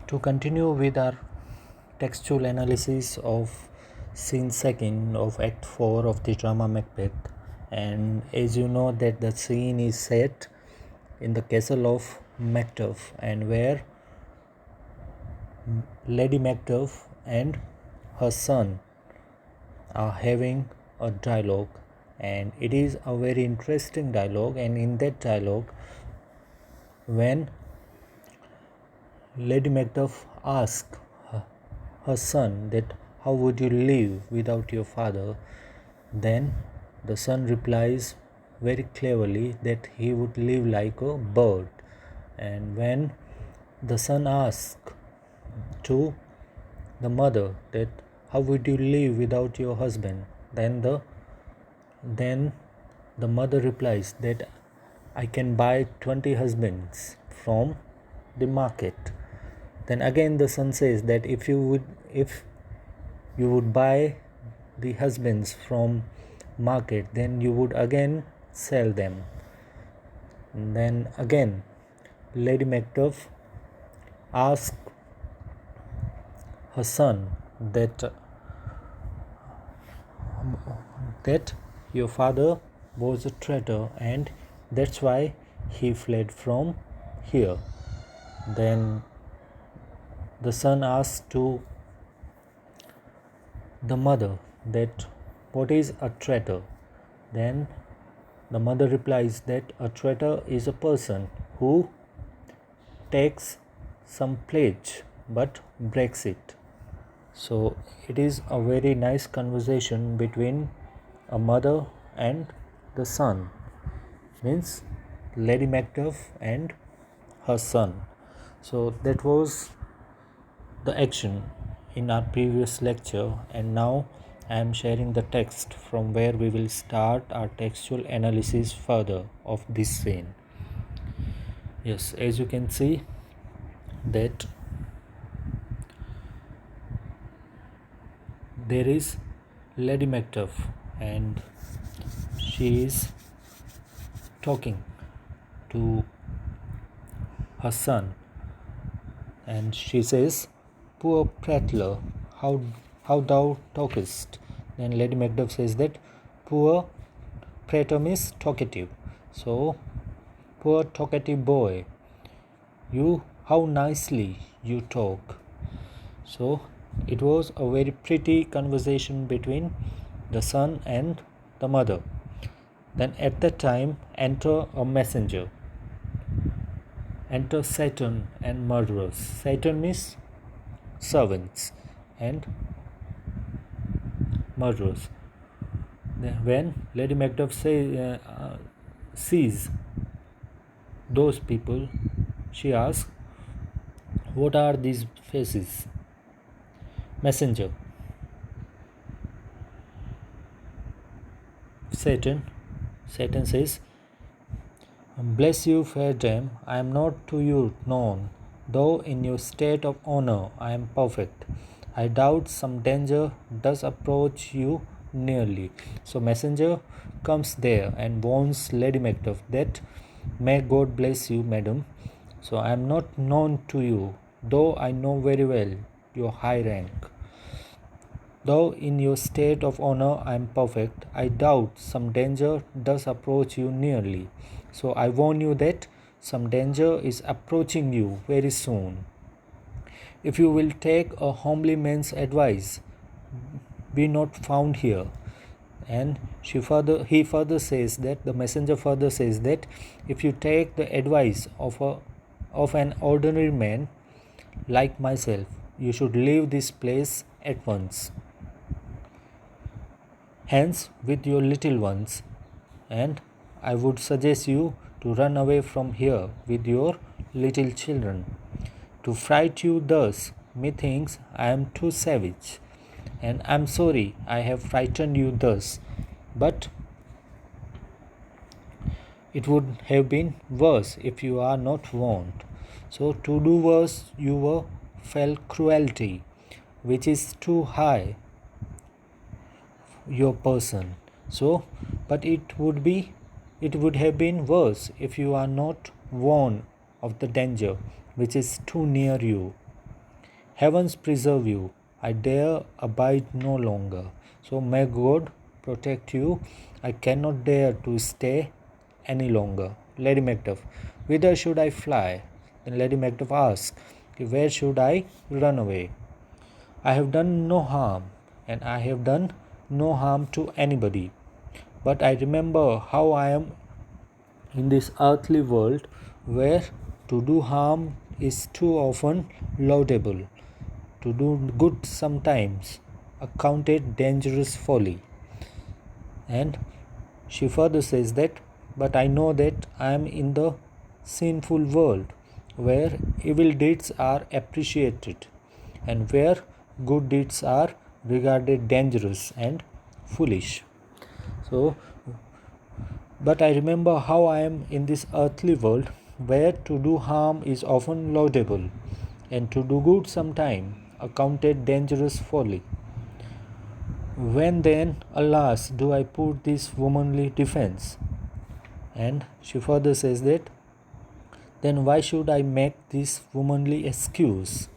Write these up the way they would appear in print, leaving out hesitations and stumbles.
To continue with our textual analysis of scene second of Act 4 of the drama Macbeth, and as you know that the scene is set in the castle of Macbeth, and where Lady Macbeth and her son are having a dialogue, and it is a very interesting dialogue. And in that dialogue, when Lady Macbeth asks her son that how would you live without your father, then the son replies very cleverly that he would live like a bird. And when the son asks to the mother that how would you live without your husband, then the mother replies that I can buy 20 husbands from the market. Then again the son says that if you would buy the husbands from market, then you would again sell them. And then again Lady Macbeth asks her son that your father was a traitor and that's why he fled from here. Then the son asks to the mother that what is a traitor. Then the mother replies that a traitor is a person who takes some pledge but breaks it. So it is a very nice conversation between a mother and the son, means Lady Macbeth and her son. So that was the action in our previous lecture, and now I am sharing the text from where we will start our textual analysis further of this scene. Yes, as you can see that there is Lady Macbeth and she is talking to her son, and she says, poor prattler, how thou talkest. Then Lady Macbeth says that poor prater means talkative. So poor talkative boy, you how nicely you talk. So it was a very pretty conversation between the son and the mother. Then at that time enter a messenger. Enter Satan and murderers. Satan means servants and murderers. Then when Lady Macbeth sees those people, she asks, what are these faces? Messenger. Satan says, bless you, fair dame, I am not to you known, though in your state of honor I am perfect. I doubt some danger does approach you nearly. So messenger comes there and warns Lady Macbeth that may God bless you, madam. So I am not known to you, though I know very well your high rank. Though in your state of honor I am perfect, I doubt some danger does approach you nearly. So I warn you that some danger is approaching you very soon. If you will take a homely man's advice, be not found here. And he further says that the messenger further says that if you take the advice of an ordinary man like myself, you should leave this place at once. Hence with your little ones, and I would suggest you to run away from here with your little children. To fright you thus, methinks I am too savage, and I am sorry I have frightened you thus, but it would have been worse if you are not warned. So to do worse you were fell cruelty, which is too high your person. So but it would have been worse if you are not warned of the danger which is too near you. Heavens preserve you. I dare abide no longer. So may God protect you. I cannot dare to stay any longer. Lady Macbeth, whither should I fly? Then Lady Macbeth asks, where should I run away? I have done no harm, and I have done no harm to anybody. But I remember how I am in this earthly world where to do harm is too often laudable, to do good sometimes accounted dangerous folly. And she further says that, but I know that I am in the sinful world where evil deeds are appreciated and where good deeds are regarded dangerous and foolish. So, but I remember how I am in this earthly world where to do harm is often laudable and to do good sometime accounted dangerous folly. When then, alas, do I put this womanly defense? And she further says that, then why should I make this womanly excuse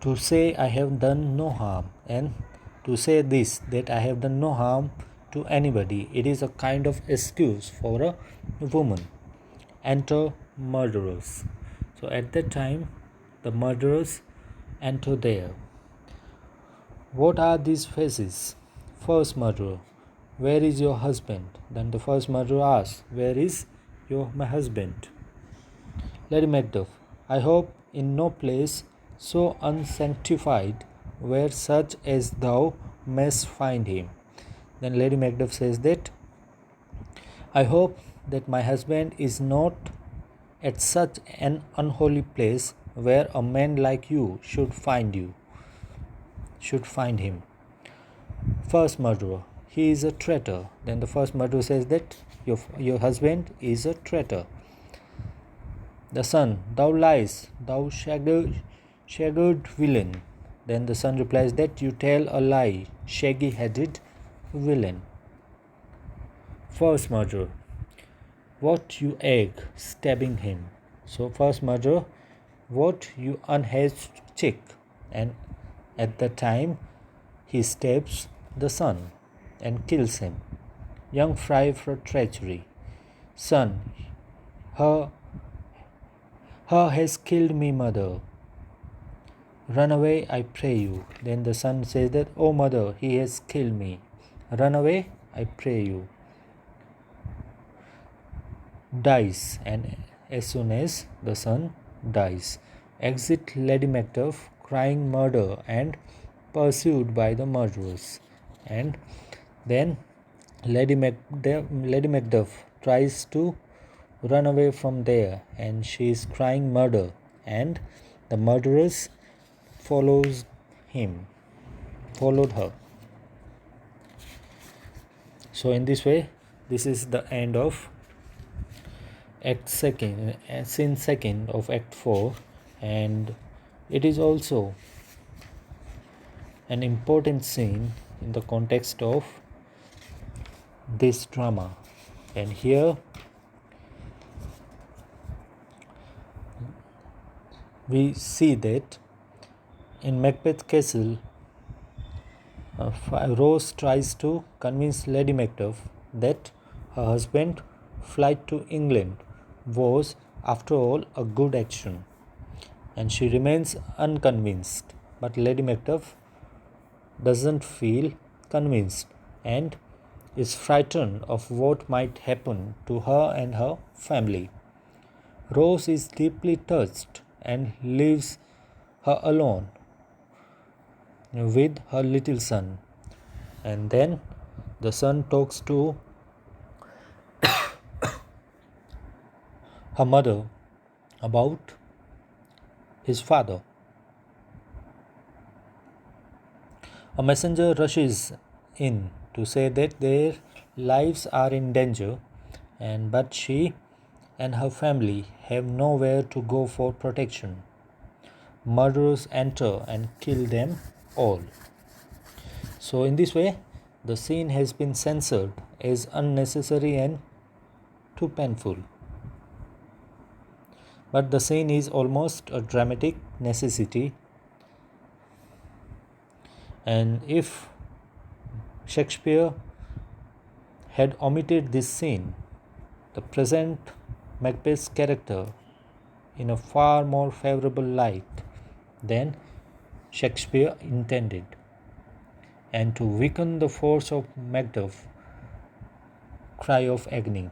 to say I have done no harm, and to say this, that I have done no harm to anybody? It is a kind of excuse for a woman. Enter murderers. So at that time, the murderers enter there. What are these faces? First murderer, where is your husband? Then the first murderer asks, where is my husband? Lady Macbeth, I hope in no place so unsanctified where such as thou mayst find him. Then Lady Macbeth says that, I hope that my husband is not at such an unholy place where a man like you should find him. First murderer, he is a traitor. Then the first murderer says that your husband is a traitor. The son, thou lies, thou shaggered villain. Then the son replies that you tell a lie, shaggy-headed villain. First murderer, what you egg, stabbing him. So first murderer, what you unhatched chick. And at that time he stabs the son and kills him. Young fry for treachery. Son, her has killed me, mother. Run away, I pray you. Then the son says that, oh mother, he has killed me. Run away, I pray you. Dies, and as soon as the son dies, exit Lady Macbeth crying murder and pursued by the murderers. And then Lady Macbeth tries to run away from there, and she is crying murder, and the murderers followed her. So in this way, this is the end of scene second of Act 4, and it is also an important scene in the context of this drama. And here we see that in Macbeth Castle, Rose tries to convince Lady Macbeth that her husband's flight to England was, after all, a good action, and she remains unconvinced. But Lady Macbeth doesn't feel convinced and is frightened of what might happen to her and her family. Rose is deeply touched and leaves her alone with her little son. And then the son talks to her mother about his father. A messenger rushes in to say that their lives are in danger, but she and her family have nowhere to go for protection. Murderers enter and kill them all. So in this way, the scene has been censored as unnecessary and too painful. but the scene is almost a dramatic necessity. And if Shakespeare had omitted this scene, the present Macbeth's character in a far more favorable light than Shakespeare intended, and to weaken the force of Macduff's cry of agony.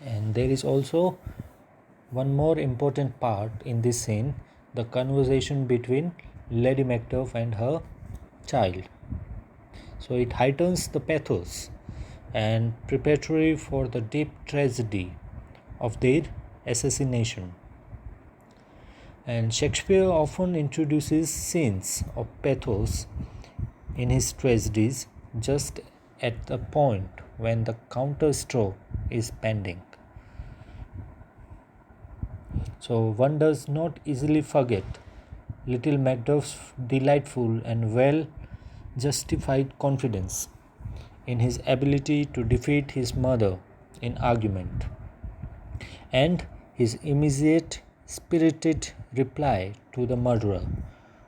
And there is also one more important part in this scene, the conversation between Lady Macduff and her child. So it heightens the pathos and preparatory for the deep tragedy of their assassination. And Shakespeare often introduces scenes of pathos in his tragedies just at the point when the counterstroke is pending. So one does not easily forget little Macduff's delightful and well justified confidence in his ability to defeat his mother in argument, and his immediate spirited reply to the murderer,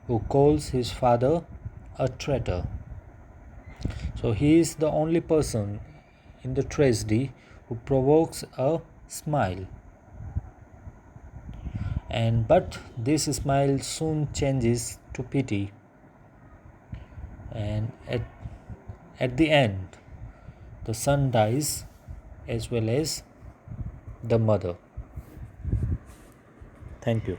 who calls his father a traitor. So he is the only person in the tragedy who provokes a smile. But this smile soon changes to pity, and at the end the son dies as well as the mother. Thank you.